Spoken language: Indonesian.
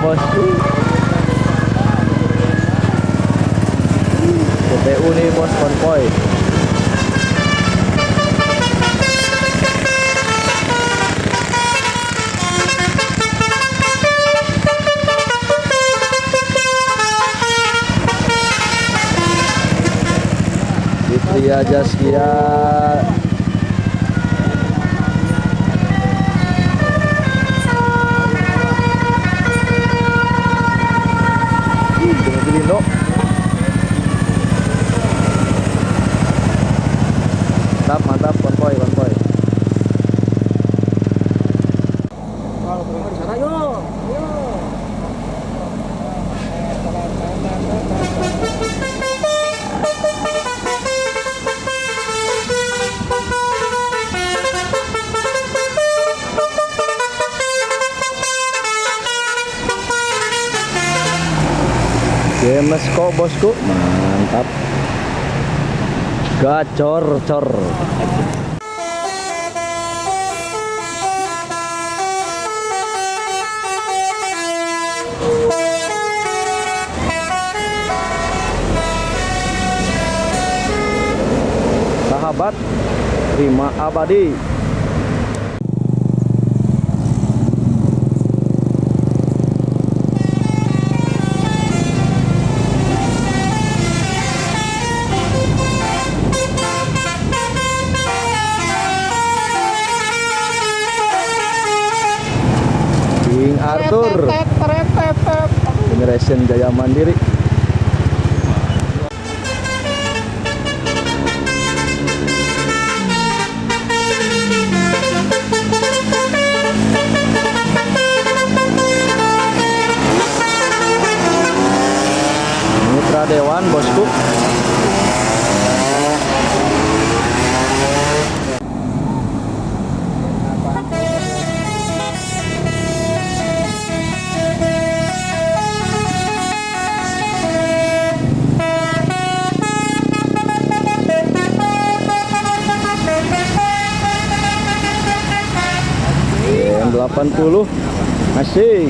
bosku. PPU nih bos, konvoy. Fitria Jaskia. Gilindo. Mantap, mantap, konvoy, konvoy. Gemes kok bosku, mantap. Gacor cor. Sahabat terima abadi. King Arthur Generation Jaya Mandiri. Mitra Dewan bosku. Yang 80 masih